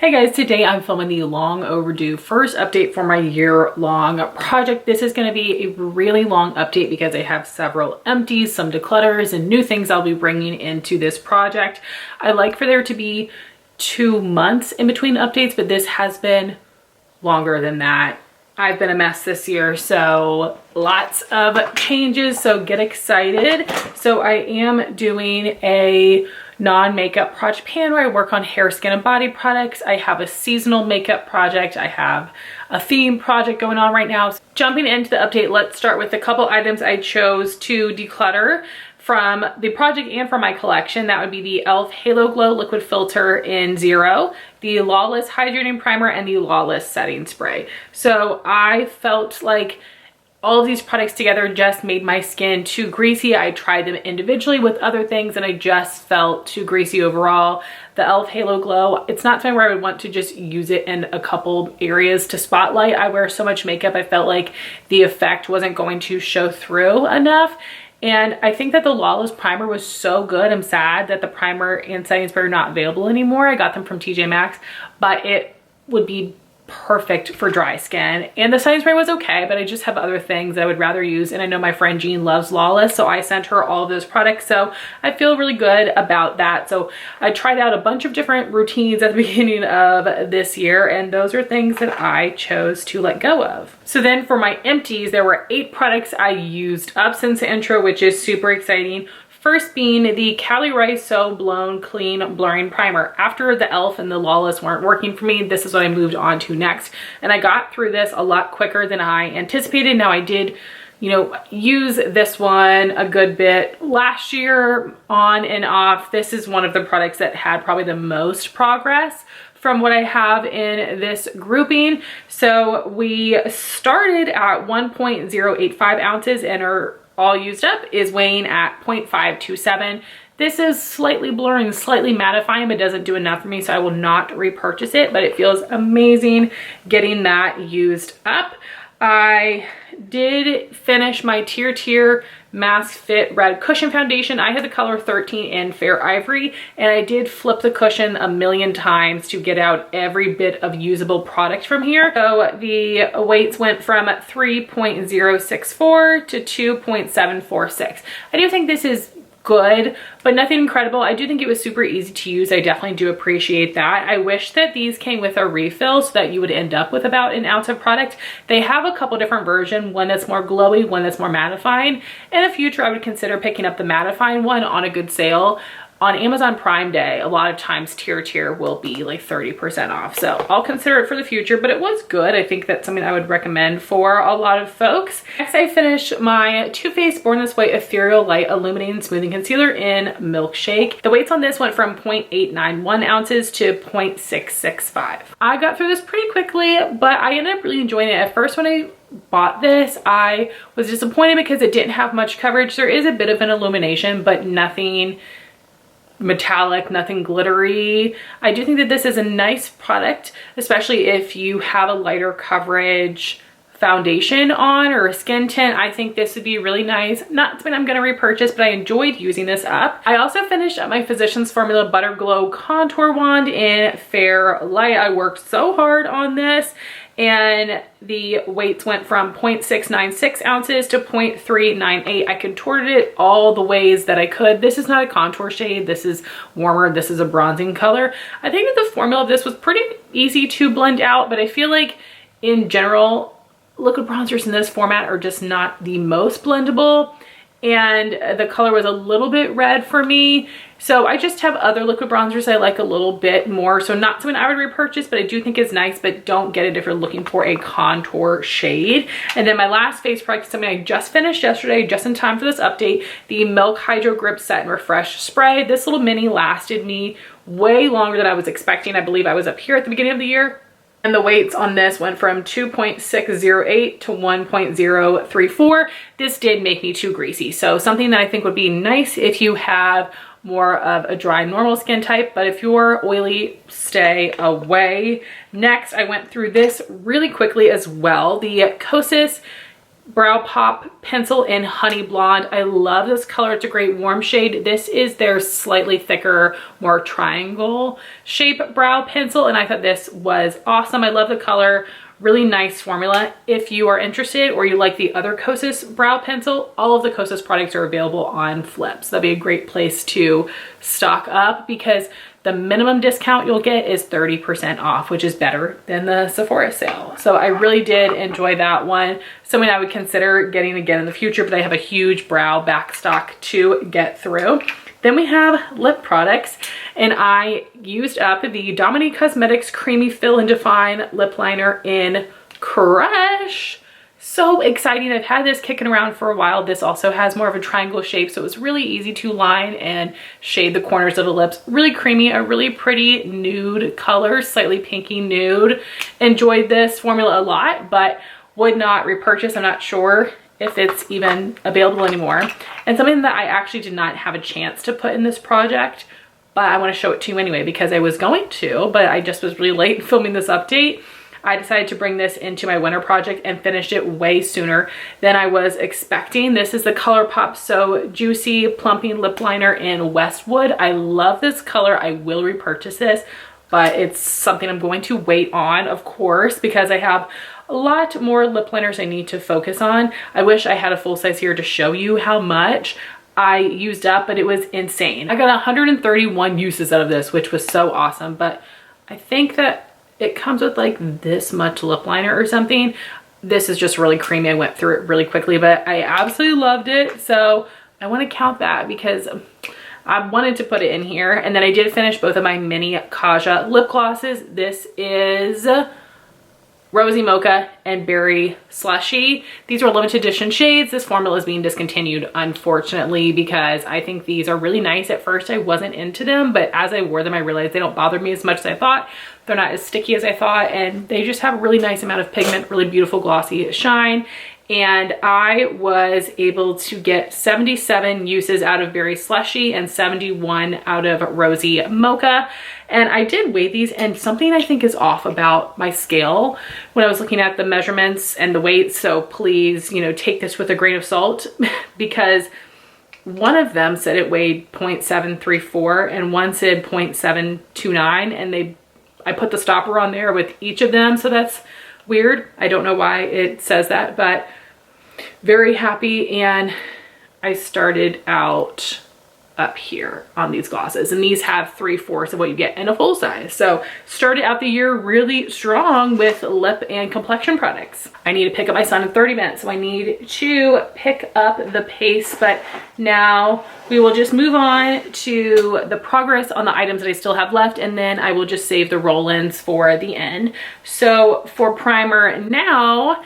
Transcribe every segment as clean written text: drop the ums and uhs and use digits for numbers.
Hey guys, today I'm filming the long overdue first update for my year-long project. This is going to be a really long update because I have several empties, some declutters, and new things I'll be bringing into this project. I like for there to be 2 months in between updates, but this has been longer than that. I've been a mess this year, so lots of changes, so get excited. So I am doing a non-makeup project pan where I work on hair, skin, and body products. I have a seasonal makeup project. I have a theme project going on right now. So jumping into the update, let's start with a couple items I chose to declutter from the project and from my collection. That would be the e.l.f. Halo Glow Liquid Filter in 0, the Lawless Hydrating Primer, and the Lawless Setting Spray. So I felt like all of these products together just made my skin too greasy. I tried them individually with other things and I just felt too greasy overall. The e.l.f. Halo Glow, it's not something where I would want to just use it in a couple areas to spotlight. I wear so much makeup, I felt like the effect wasn't going to show through enough. And I think that the Lawless Primer was so good. I'm sad that the primer and setting spray are not available anymore. I got them from TJ Maxx, but it would be perfect for dry skin. And the setting spray was okay, but I just have other things I would rather use. And I know my friend Jean loves Lawless, so I sent her all of those products. So I feel really good about that. So I tried out a bunch of different routines at the beginning of this year, and those are things that I chose to let go of. So then for my empties, there were 8 products I used up since the intro, which is super exciting. First being the Cali Rice So Blown Clean Blurring Primer. After the e.l.f. and the Lawless weren't working for me, this is what I moved on to next. And I got through this a lot quicker than I anticipated. Now I did, use this one a good bit last year on and off. This is one of the products that had probably the most progress from what I have in this grouping. So we started at 1.085 ounces and are all used up is weighing at 0.527. This is slightly blurring, slightly mattifying, but doesn't do enough for me, so I will not repurchase it, but it feels amazing getting that used up. I did finish my Tier Mask Fit Red Cushion Foundation. I had the color 13 in Fair Ivory, and I did flip the cushion a million times to get out every bit of usable product from here. So the weights went from 3.064 to 2.746. I do think this is good, but nothing incredible. I do think it was super easy to use. I definitely do appreciate that. I wish that these came with a refill so that you would end up with about an ounce of product. They have a couple different versions, one that's more glowy, one that's more mattifying. In the future, I would consider picking up the mattifying one on a good sale. On Amazon Prime Day, a lot of times Tier will be like 30% off. So I'll consider it for the future, but it was good. I think that's something I would recommend for a lot of folks. Next, I finished my Too Faced Born This Way Ethereal Light Illuminating Smoothing Concealer in Milkshake. The weights on this went from 0.891 ounces to 0.665. I got through this pretty quickly, but I ended up really enjoying it. At first when I bought this, I was disappointed because it didn't have much coverage. There is a bit of an illumination, but nothing metallic, nothing glittery. I do think that this is a nice product, especially if you have a lighter coverage foundation on or a skin tint. I think this would be really nice. Not something I'm going to repurchase, but I enjoyed using this up. I also finished up my Physicians Formula Butter Glow Contour Wand in Fair Light. I worked so hard on this, and the weights went from 0.696 ounces to 0.398. I contorted it all the ways that I could. This is not a contour shade. This is warmer. This is a bronzing color. I think that the formula of this was pretty easy to blend out, but I feel like in general, liquid bronzers in this format are just not the most blendable, and the color was a little bit red for me. So I just have other liquid bronzers I like a little bit more. So not something I would repurchase, but I do think it's nice, but don't get it if you're looking for a contour shade. And then my last face product is something I just finished yesterday, just in time for this update, the Milk Hydro Grip Set and Refresh Spray. This little mini lasted me way longer than I was expecting. I believe I was up here at the beginning of the year. And the weights on this went from 2.608 to 1.034. This did make me too greasy. So something that I think would be nice if you have more of a dry normal skin type, but if you're oily, stay away. Next, I went through this really quickly as well. The Kosas Brow Pop pencil in Honey Blonde. I love this color. It's a great warm shade. This is their slightly thicker, more triangle shape brow pencil, and I thought this was awesome. I love the color. Really nice formula. If you are interested or you like the other Kosas brow pencil, all of the Kosas products are available on Flip. So that'd be a great place to stock up because the minimum discount you'll get is 30% off, which is better than the Sephora sale. So I really did enjoy that one. Something I would consider getting again in the future, but I have a huge brow backstock to get through. Then we have lip products, and I used up the Dominique Cosmetics Creamy Fill and Define Lip Liner in Crush. So exciting. I've had this kicking around for a while. This also has more of a triangle shape, so it was really easy to line and shade the corners of the lips. Really creamy, a really pretty nude color, slightly pinky nude. Enjoyed this formula a lot, but would not repurchase. I'm not sure if it's even available anymore. And something that I actually did not have a chance to put in this project, but I want to show it to you anyway because I was going to, but I just was really late filming this update. I decided to bring this into my winter project and finished it way sooner than I was expecting. This is the ColourPop So Juicy Plumping Lip Liner in Westwood. I love this color. I will repurchase this, but it's something I'm going to wait on, of course, because I have a lot more lip liners I need to focus on. I wish I had a full size here to show you how much I used up, but it was insane. I got 131 uses out of this, which was so awesome, but I think that it comes with like this much lip liner or something. This is just really creamy. I went through it really quickly, but I absolutely loved it. So I want to count that because I wanted to put it in here. And then I did finish both of my mini Kaja lip glosses. This is Rosy Mocha and Berry Slushy. These are limited edition shades. This formula is being discontinued, unfortunately, because I think these are really nice. At first I wasn't into them, but as I wore them I realized they don't bother me as much as I thought. They're not as sticky as I thought, and they just have a really nice amount of pigment, really beautiful glossy shine. And I was able to get 77 uses out of Berry Slushy and 71 out of Rosy Mocha. And I did weigh these, and something I think is off about my scale when I was looking at the measurements and the weights. So please, you know, take this with a grain of salt because one of them said it weighed 0.734 and one said 0.729, and I put the stopper on there with each of them. So that's weird. I don't know why it says that, but very happy. And I started out up here on these glosses, and these have 3/4 of what you get in a full size. So started out the year really strong with lip and complexion products. I need to pick up my son in 30 minutes, so I need to pick up the pace, but now we will just move on to the progress on the items that I still have left, and then I will just save the roll-ins for the end. So for primer now,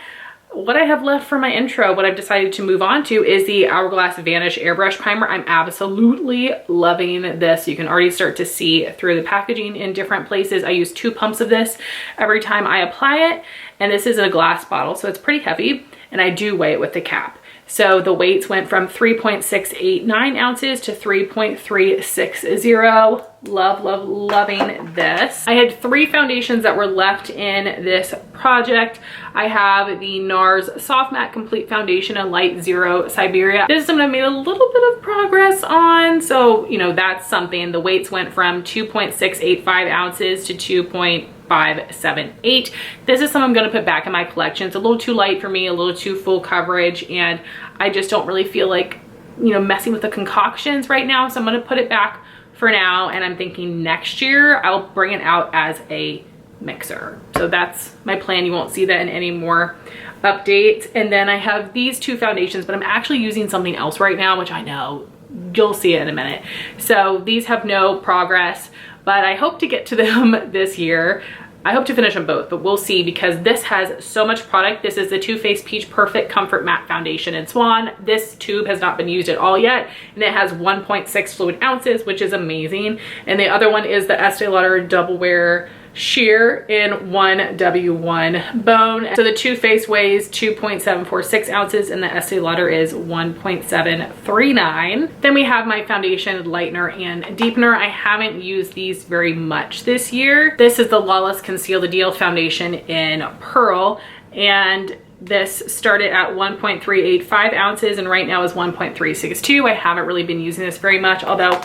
what I have left for my intro, what I've decided to move on to is the Hourglass Vanish Airbrush Primer. I'm absolutely loving this. You can already start to see through the packaging in different places. I use 2 pumps of this every time I apply it, and this is in a glass bottle, so it's pretty heavy, and I do weigh it with the cap. So the weights went from 3.689 ounces to 3.360. Love, love, loving this. I had 3 foundations that were left in this project. I have the NARS Soft Matte Complete Foundation in Light Zero Siberia. This is something I made a little bit of progress on. So, you know, that's something. The weights went from 2.685 ounces to 2.578. This is something I'm going to put back in my collection. It's a little too light for me, a little too full coverage, and I just don't really feel like, you know, messing with the concoctions right now. So I'm going to put it back for now, and I'm thinking next year I'll bring it out as a mixer. So that's my plan. You won't see that in any more updates. And then I have these 2 foundations, but I'm actually using something else right now, which I know you'll see it in a minute. So these have no progress, but I hope to get to them this year. I hope to finish them both, but we'll see, because this has so much product. This is the Too Faced Peach Perfect Comfort Matte Foundation in Swan. This tube has not been used at all yet, and it has 1.6 fluid ounces, which is amazing. And the other one is the Estee Lauder Double Wear Sheer in 1W1 Bone. So the Too Faced weighs 2.746 ounces and the Estee Lauder is 1.739. Then we have my foundation, lightener, and deepener. I haven't used these very much this year. This is the Lawless Conceal the Deal Foundation in Pearl, and This started at 1.385 ounces and right now is 1.362. I haven't really been using this very much, although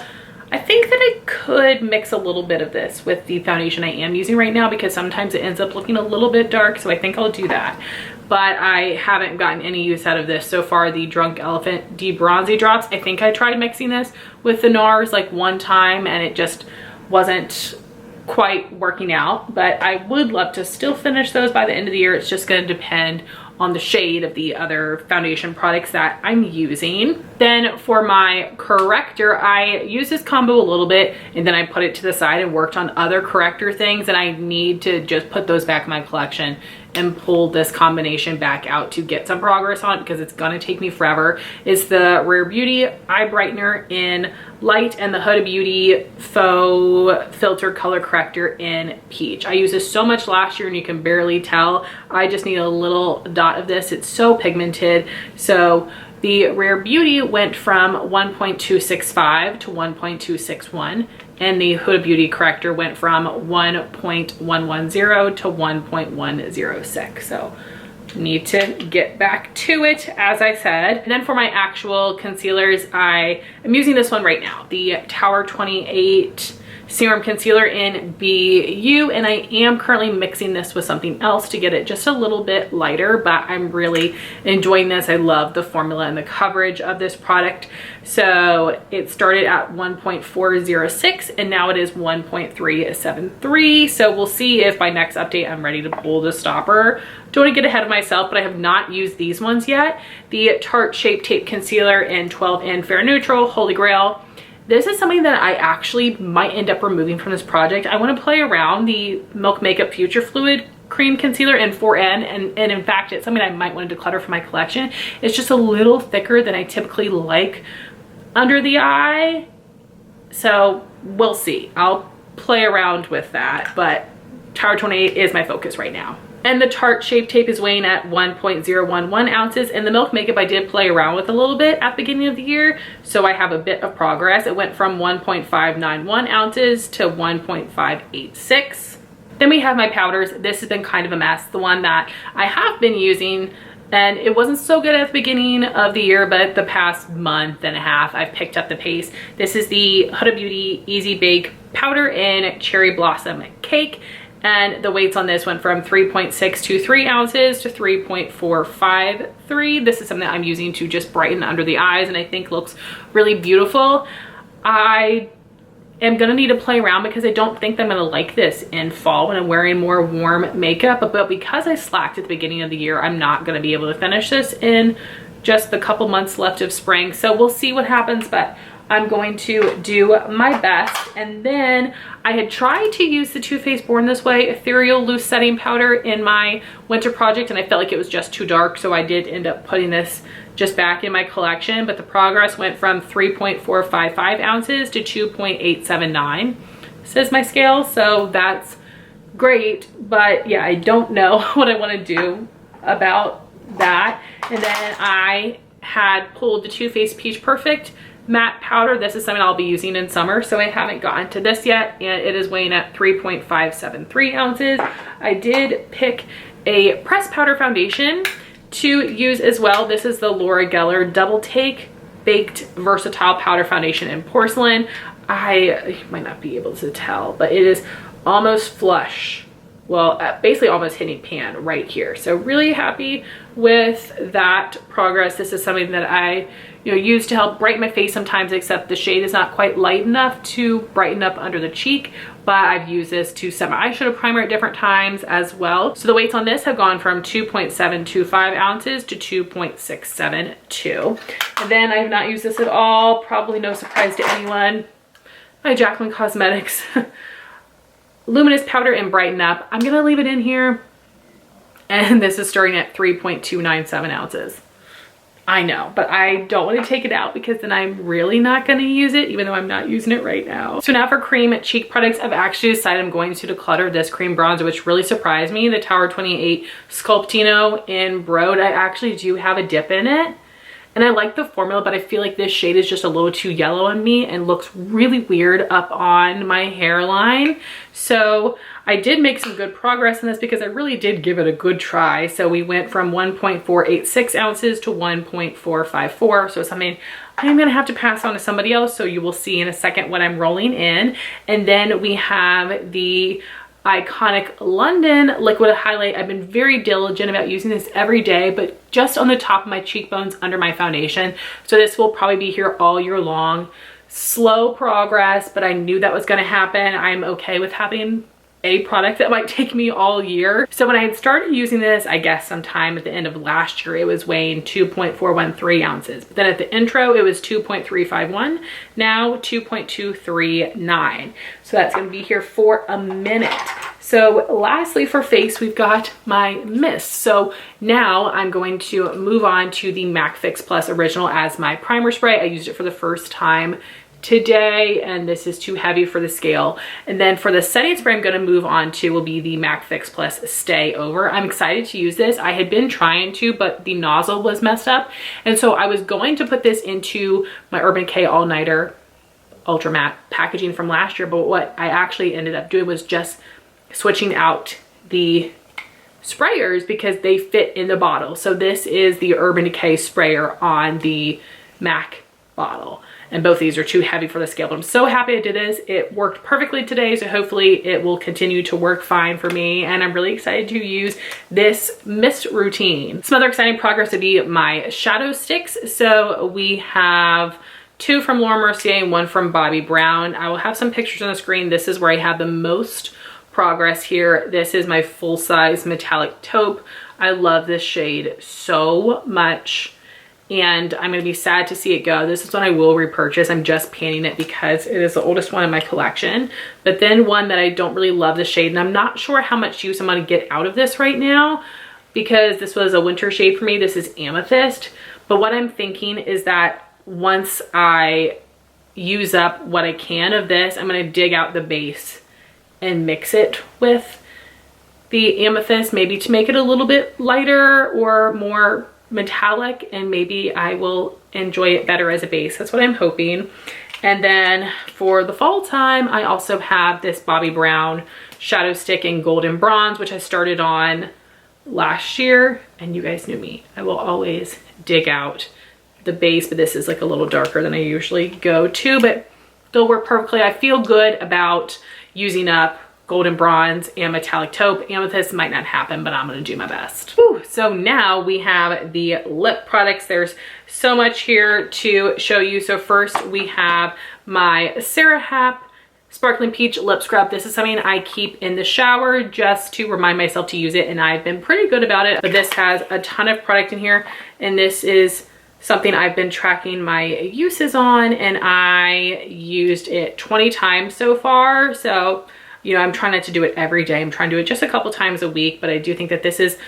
I think that I could mix a little bit of this with the foundation I am using right now because sometimes it ends up looking a little bit dark, so I think I'll do that. But I haven't gotten any use out of this so far. The Drunk Elephant De-Bronzy Drops, I think I tried mixing this with the NARS like one time and it just wasn't quite working out, but I would love to still finish those by the end of the year. It's just going to depend on the shade of the other foundation products that I'm using. Then for my corrector, I use this combo a little bit and then I put it to the side and worked on other corrector things, and I need to just put those back in my collection and pull this combination back out to get some progress on it because it's gonna take me forever. It's the Rare Beauty Eye Brightener in Light and the Huda Beauty Faux Filter Color Corrector in Peach. I used this so much last year and you can barely tell. I just need a little dot of this. It's so pigmented. So the Rare Beauty went from 1.265 to 1.261. And the Huda Beauty corrector went from 1.110 to 1.106. So need to get back to it, as I said. And then for my actual concealers, I am using this one right now, the Tower 28 Serum Concealer in BU, and I am currently mixing this with something else to get it just a little bit lighter, but I'm really enjoying this. I love the formula and the coverage of this product. So it started at 1.406 and now it is 1.373. So we'll see if by next update I'm ready to pull the stopper. Don't want to get ahead of myself, but I have not used these ones yet. The Tarte Shape Tape Concealer in 12 in Fair Neutral, Holy Grail. This is something that I actually might end up removing from this project. I want to play around the Milk Makeup Future Fluid Cream Concealer in 4N, and in fact, it's something I might want to declutter for my collection. It's just a little thicker than I typically like under the eye. So we'll see. I'll play around with that, but Tower 28 is my focus right now. And the Tarte Shape Tape is weighing at 1.011 ounces. And the Milk Makeup I did play around with a little bit at the beginning of the year, so I have a bit of progress. It went from 1.591 ounces to 1.586. Then we have my powders. This has been kind of a mess. The one that I have been using, and it wasn't so good at the beginning of the year, but the past month and a half, I've picked up the pace. This is the Huda Beauty Easy Bake Powder in Cherry Blossom Cake. And the weights on this went from 3.623 ounces to 3.453. This is something that I'm using to just brighten under the eyes and I think looks really beautiful. I am gonna need to play around because I don't think that I'm gonna like this in fall when I'm wearing more warm makeup, but because I slacked at the beginning of the year, I'm not gonna be able to finish this in just the couple months left of spring. So we'll see what happens, but I'm going to do my best. And then I had tried to use the Too Faced Born This Way Ethereal Loose Setting Powder in my winter project and I felt like it was just too dark, so I did end up putting this just back in my collection, but the progress went from 3.455 ounces to 2.879, says my scale, so that's great. But yeah, I don't know what I want to do about that. And then I had pulled the Too Faced Peach Perfect matte powder. This is something I'll be using in summer, so I haven't gotten to this yet, and it is weighing at 3.573 ounces. I did pick a pressed powder foundation to use as well. This is the Laura Geller Double Take Baked Versatile Powder Foundation in Porcelain. You might not be able to tell, but it is almost flush. Well, basically almost hitting pan right here. So really happy with that progress. This is something that I use to help brighten my face sometimes, except the shade is not quite light enough to brighten up under the cheek, but I've used this to set my eyeshadow primer at different times as well. So the weights on this have gone from 2.725 ounces to 2.672. And then I have not used this at all, probably no surprise to anyone, my Jaclyn Cosmetics Luminous Powder in Brighten Up. I'm gonna leave it in here, and this is starting at 3.297 ounces. I know, but I don't want to take it out because then I'm really not going to use it, even though I'm not using it right now. So now for cream cheek products, I've actually decided I'm going to declutter this cream bronzer, which really surprised me. The Tower 28 Sculptino in Broad. I actually do have a dip in it, And I like the formula, but I feel like this shade is just a little too yellow on me and looks really weird up on my hairline. So I did make some good progress in this because I really did give it a good try. So we went from 1.486 ounces to 1.454. So something I'm gonna have to pass on to somebody else. So you will see in a second what I'm rolling in. And then we have the iconic London liquid highlight. I've been very diligent about using this every day, but just on the top of my cheekbones under my foundation. So this will probably be here all year long. Slow progress, but I knew that was going to happen. I'm okay with having a product that might take me all year. So when I had started using this, I guess sometime at the end of last year, it was weighing 2.413 ounces. But then at the intro, it was 2.351, now 2.239. So that's gonna be here for a minute. So lastly for face, we've got my mist. So now I'm going to move on to the MAC Fix Plus Original as my primer spray. I used it for the first time today, and this is too heavy for the scale. And then for the setting spray I'm going to move on to will be the MAC Fix Plus Stay Over. I'm excited to use this. I had been trying to, but the nozzle was messed up. And so I was going to put this into my Urban Decay All Nighter Ultra Matte packaging from last year. But what I actually ended up doing was just switching out the sprayers because they fit in the bottle. So this is the Urban Decay sprayer on the MAC bottle. And both these are too heavy for the scale, but I'm so happy I did this. It worked perfectly today, so hopefully it will continue to work fine for me. And I'm really excited to use this mist routine. Some other exciting progress would be my shadow sticks. So we have 2 from Laura Mercier and 1 from Bobbi Brown. I will have some pictures on the screen. This is where I have the most progress here. This is my full-size metallic taupe. I love this shade so much, and I'm gonna be sad to see it go. This is one I will repurchase. I'm just panning it because it is the oldest one in my collection. But then one that I don't really love the shade, and I'm not sure how much use I'm gonna get out of this right now because this was a winter shade for me. This is Amethyst. But what I'm thinking is that once I use up what I can of this, I'm gonna dig out the base and mix it with the Amethyst, maybe to make it a little bit lighter or more metallic, and maybe I will enjoy it better as a base. That's what I'm hoping. And then for the fall time, I also have this Bobbi Brown shadow stick in golden bronze, which I started on last year, and you guys knew me. I will always dig out the base, but this is like a little darker than I usually go to, but they'll work perfectly. I feel good about using up golden bronze and metallic taupe. Amethyst might not happen, but I'm gonna do my best. Whew. So now we have the lip products. There's so much here to show you. So first we have my Sarah Hap Sparkling Peach Lip Scrub. This is something I keep in the shower just to remind myself to use it, and I've been pretty good about it. But this has a ton of product in here, and this is something I've been tracking my uses on, and I used it 20 times so far. So you know, I'm trying not to do it every day. I'm trying to do it just a couple times a week, but I do think that this is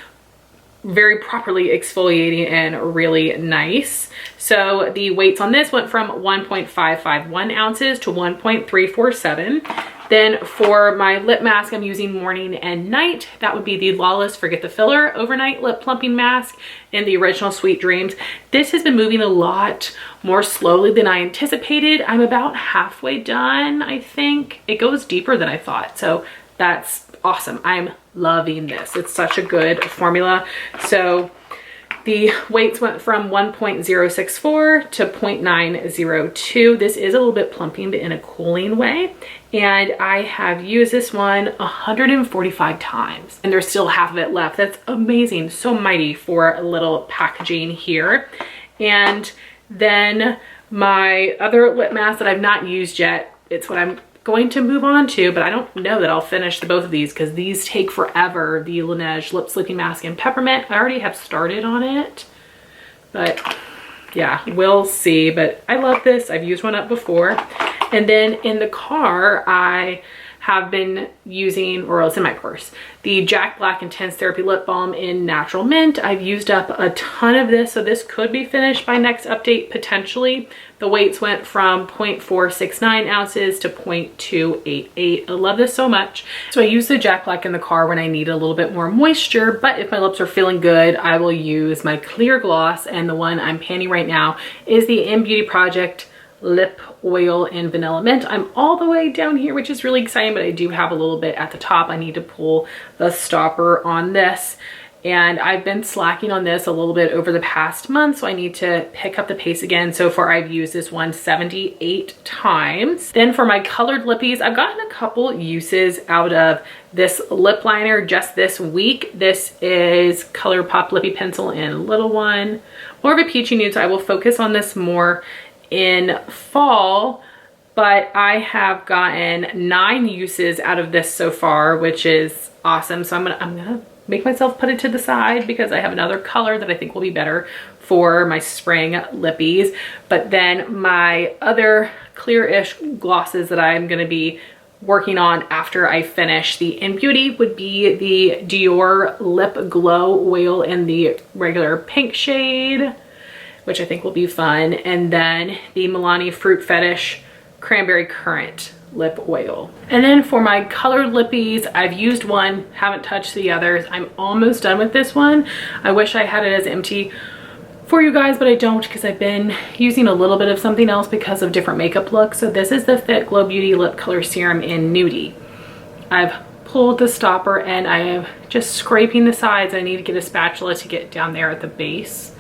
very properly exfoliating and really nice. So the weights on this went from 1.551 ounces to 1.347. Then for my lip mask, I'm using morning and night. That would be the Lawless Forget the Filler Overnight Lip Plumping Mask in the original Sweet Dreams. This has been moving a lot more slowly than I anticipated. I'm about halfway done, I think. It goes deeper than I thought, so that's awesome. I'm loving this. It's such a good formula. So the weights went from 1.064 to 0.902. This is a little bit plumping, but in a cooling way. And I have used this one 145 times, and there's still half of it left. That's amazing. So mighty for a little packaging here. And then my other lip mask that I've not used yet, it's what I'm going to move on to, but I don't know that I'll finish both of these because these take forever. The Laneige Lip Sleeping Mask in Peppermint. I already have started on it, but yeah, we'll see. But I love this. I've used one up before. And then in the car, I have been using, or it's in my purse, the Jack Black Intense Therapy Lip Balm in Natural Mint. I've used up a ton of this, so this could be finished by next update potentially. The weights went from 0.469 ounces to 0.288. I love this so much. So I use the Jack Black in the car when I need a little bit more moisture, but if my lips are feeling good, I will use my clear gloss, and the one I'm panning right now is the In Beauty Project Lip Oil in Vanilla Mint. I'm all the way down here, which is really exciting, but I do have a little bit at the top. I need to pull the stopper on this. And I've been slacking on this a little bit over the past month, so I need to pick up the pace again. So far, I've used this one 78 times. Then for my colored lippies, I've gotten a couple uses out of this lip liner just this week. This is ColourPop Lippy Pencil in Little One. More of a peachy nude, so I will focus on this more in fall. But I have gotten 9 uses out of this so far, which is awesome. So I'm gonna make myself put it to the side because I have another color that I think will be better for my spring lippies. But then my other clear-ish glosses that I'm gonna be working on after I finish the In Beauty would be the Dior Lip Glow Oil in the regular pink shade, which I think will be fun. And then the Milani Fruit Fetish Cranberry Currant lip oil. And then for my colored lippies, I've used one, haven't touched the others. I'm almost done with this one. I wish I had it as empty for you guys, but I don't because I've been using a little bit of something else because of different makeup looks. So this is the Fit Glow Beauty Lip Color Serum in Nudie. I've pulled the stopper and I am just scraping the sides. I need to get a spatula to get down there at the base.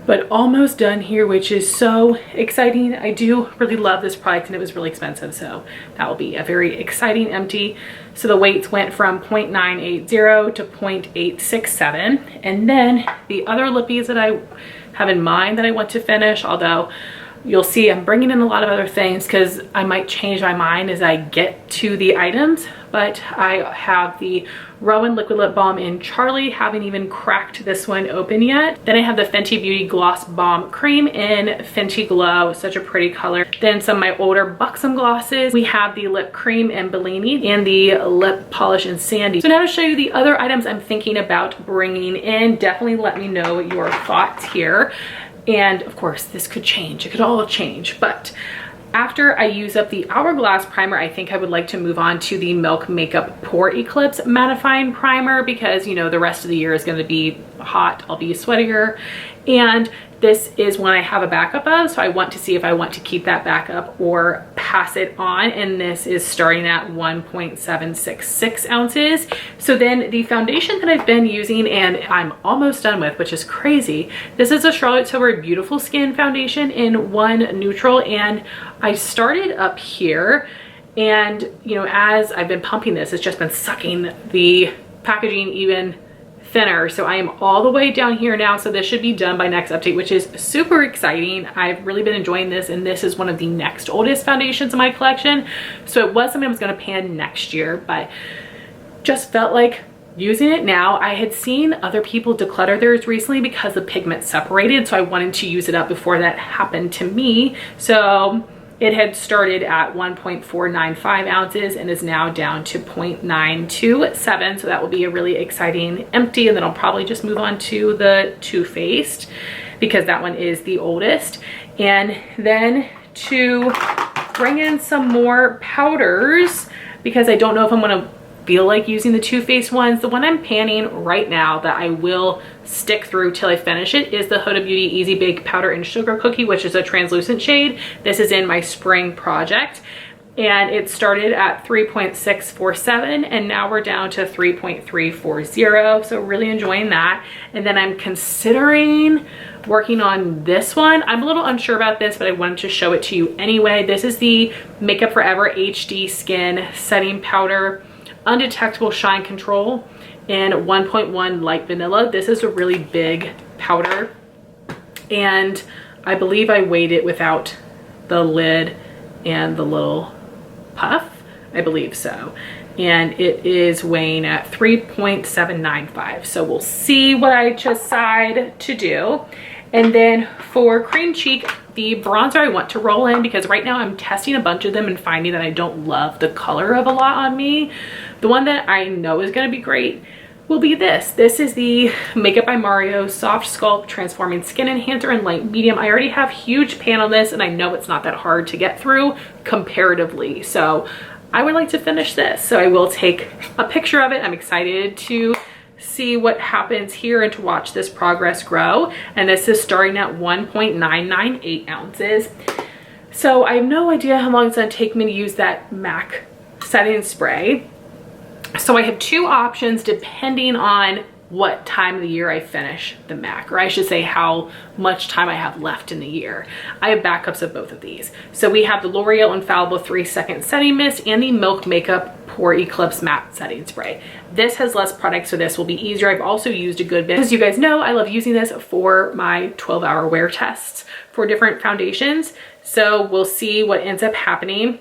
But almost done here, which is so exciting. I do really love this product and it was really expensive, so that will be a very exciting empty. So the weights went from 0.980 to 0.867. And then the other lippies that I have in mind that I want to finish, although you'll see I'm bringing in a lot of other things because I might change my mind as I get to the items, but I have the Rowan Liquid Lip Balm in Charlie. Haven't even cracked this one open yet. Then I have the Fenty Beauty Gloss Balm Cream in Fenty Glow, such a pretty color. Then some of my older buxom glosses. We have the Lip Cream in Bellini and the Lip Polish in Sandy. So now to show you the other items I'm thinking about bringing in. Definitely let me know your thoughts here. And of course, this could change. It could all change, but after I use up the Hourglass primer, I think I would like to move on to the Milk Makeup Pore Eclipse Mattifying Primer because, you know, the rest of the year is going to be hot. I'll be sweatier. And this is one I have a backup of, so I want to see if I want to keep that backup or pass it on. And this is starting at 1.766 ounces. So then the foundation that I've been using and I'm almost done with, which is crazy. This is a Charlotte Tilbury Beautiful Skin foundation in 1 Neutral. And I started up here and, you know, as I've been pumping this, it's just been sucking the packaging even thinner. So I am all the way down here now. So this should be done by next update, which is super exciting. I've really been enjoying this, and this is one of the next oldest foundations in my collection. So it was something I was going to pan next year, but just felt like using it now. I had seen other people declutter theirs recently because the pigment separated. So I wanted to use it up before that happened to me. So it had started at 1.495 ounces and is now down to 0.927. So that will be a really exciting empty. And then I'll probably just move on to the Too Faced because that one is the oldest. And then to bring in some more powders because I don't know if I'm gonna feel like using the Too Faced ones. The one I'm panning right now that I will stick through till I finish it is the Huda Beauty Easy Bake Powder and Sugar Cookie, which is a translucent shade. This is in my spring project. And it started at 3.647 and now we're down to 3.340. So really enjoying that. And then I'm considering working on this one. I'm a little unsure about this, but I wanted to show it to you anyway. This is the Makeup Forever HD Skin Setting Powder Undetectable Shine Control in 1.1 Light Vanilla. This is a really big powder and I believe I weighed it without the lid and the little puff. I believe so. And it is weighing at 3.795. So we'll see what I decide to do. And then for cream cheek, the bronzer I want to roll in, because right now I'm testing a bunch of them and finding that I don't love the color of a lot on me. The one that I know is going to be great will be this. This is the Makeup by Mario Soft Sculpt Transforming Skin Enhancer in light medium. I already have huge pan on this and I know it's not that hard to get through comparatively. So I would like to finish this. So I will take a picture of it. I'm excited to see what happens here and to watch this progress grow. And this is starting at 1.998 ounces. So I have no idea how long it's gonna take me to use that MAC setting spray. So I have two options depending on what time of the year I finish the MAC, or I should say how much time I have left in the year. I have backups of both of these. So we have the L'Oreal Infallible 3-Second Setting Mist and the Milk Makeup Pore Eclipse Matte Setting Spray. This has less product, so this will be easier. I've also used a good bit. As you guys know, I love using this for my 12-hour wear tests for different foundations. So we'll see what ends up happening.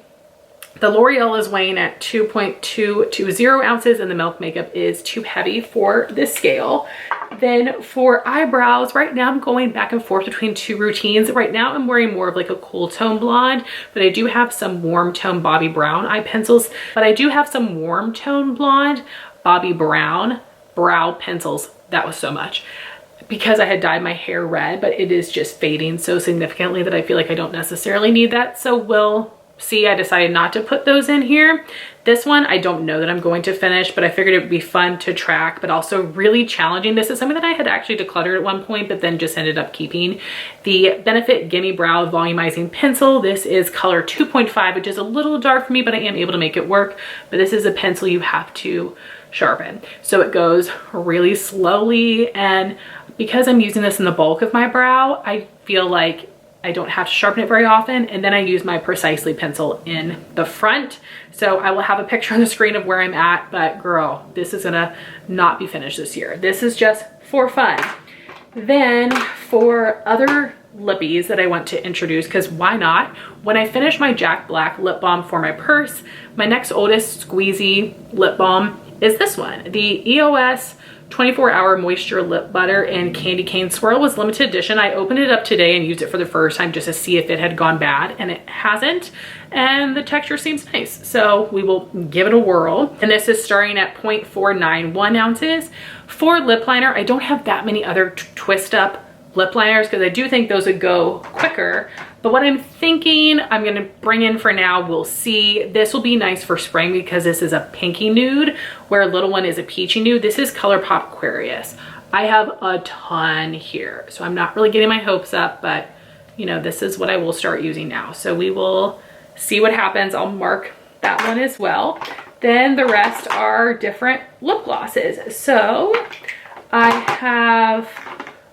The L'Oreal is weighing at 2.220 ounces and the Milk Makeup is too heavy for this scale. Then for eyebrows, right now I'm going back and forth between two routines. Right now I'm wearing more of like a cool tone blonde, but I do have some warm tone Bobbi Brown eye pencils, but I do have some warm tone blonde Bobbi Brown brow pencils. That was so much because I had dyed my hair red, but it is just fading so significantly that I feel like I don't necessarily need that. So we'll see. I decided not to put those in here. This one, I don't know that I'm going to finish, but I figured it would be fun to track, but also really challenging. This is something that I had actually decluttered at one point, but then just ended up keeping. The Benefit Gimme Brow Volumizing Pencil. This is color 2.5, which is a little dark for me, but I am able to make it work. But this is a pencil you have to sharpen. So it goes really slowly. And because I'm using this in the bulk of my brow, I feel like I don't have to sharpen it very often. And then I use my Precisely pencil in the front. So I will have a picture on the screen of where I'm at, but girl, this is gonna not be finished this year. This is just for fun. Then for other lippies that I want to introduce, because why not? When I finish my Jack Black lip balm for my purse, my next oldest squeezy lip balm is this one. The EOS 24-hour moisture lip butter in Candy Cane Swirl was limited edition. I opened it up today and used it for the first time just to see if it had gone bad, and it hasn't. And the texture seems nice, so we will give it a whirl. And this is starting at 0.491 ounces. For lip liner, I don't have that many other twist up lip liners because I do think those would go quicker. But what I'm thinking I'm gonna bring in for now, we'll see. This will be nice for spring because this is a pinky nude, where a little one is a peachy nude. This is ColourPop Aquarius. I have a ton here, so I'm not really getting my hopes up, but you know, this is what I will start using now. So we will see what happens. I'll mark that one as well. Then the rest are different lip glosses. So I have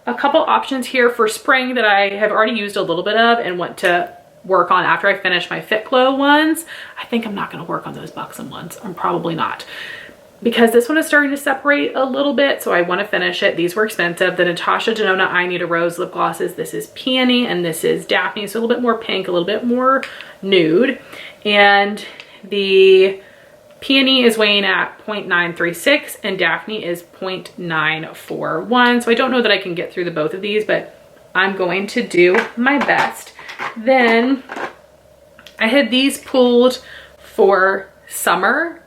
a couple options here for spring that I have already used a little bit of and want to work on after I finish my Fit Glow ones. I think I'm not going to work on those Buxom ones. I'm probably not, because this one is starting to separate a little bit, so I want to finish it. These were expensive. The Natasha Denona I Need a Rose lip glosses. This is Peony and this is Daphne, so a little bit more pink, a little bit more nude. And the Peony is weighing at 0.936 and Daphne is 0.941. So I don't know that I can get through the both of these, but I'm going to do my best. Then I had these pulled for summer,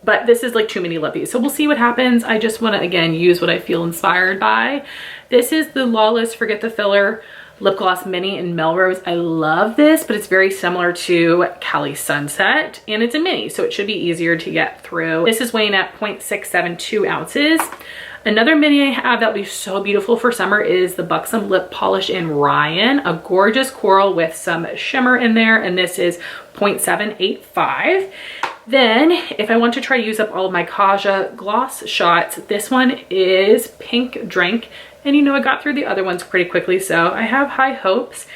but this is like too many lippies. So we'll see what happens. I just want to, again, use what I feel inspired by. This is the Lawless Forget the Filler Lip Gloss Mini in Melrose. I love this, but it's very similar to Cali Sunset, and it's a mini, so it should be easier to get through. This is weighing at 0.672 ounces. Another mini I have that will be so beautiful for summer is the Buxom Lip Polish in Ryan, a gorgeous coral with some shimmer in there, and this is 0.785. Then if I want to try to use up all of my Kaja gloss shots, this one is Pink Drink. And you know, I got through the other ones pretty quickly, so I have high hopes.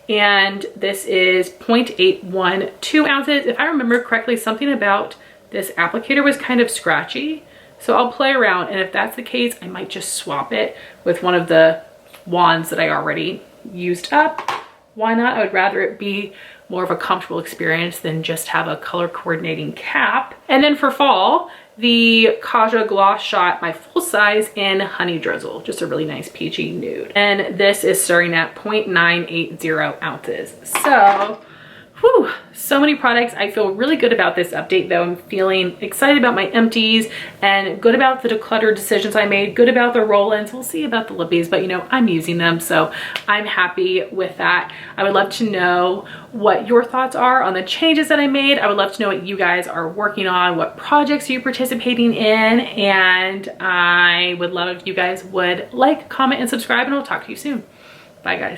And this is 0.812 ounces. If I remember correctly, something about this applicator was kind of scratchy. So I'll play around, and if that's the case, I might just swap it with one of the wands that I already used up. Why not? I would rather it be more of a comfortable experience than just have a color coordinating cap. And then for fall, the Kaja Gloss Shot, my full size in Honey Drizzle, just a really nice peachy nude. And this is starting at 0.980 ounces. So, whew, so many products. I feel really good about this update though. I'm feeling excited about my empties and good about the declutter decisions I made, good about the roll-ins. We'll see about the lippies, but you know, I'm using them, so I'm happy with that. I would love to know what your thoughts are on the changes that I made. I would love to know what you guys are working on, what projects are you participating in, and I would love if you guys would like, comment, and subscribe, and I'll talk to you soon. Bye guys.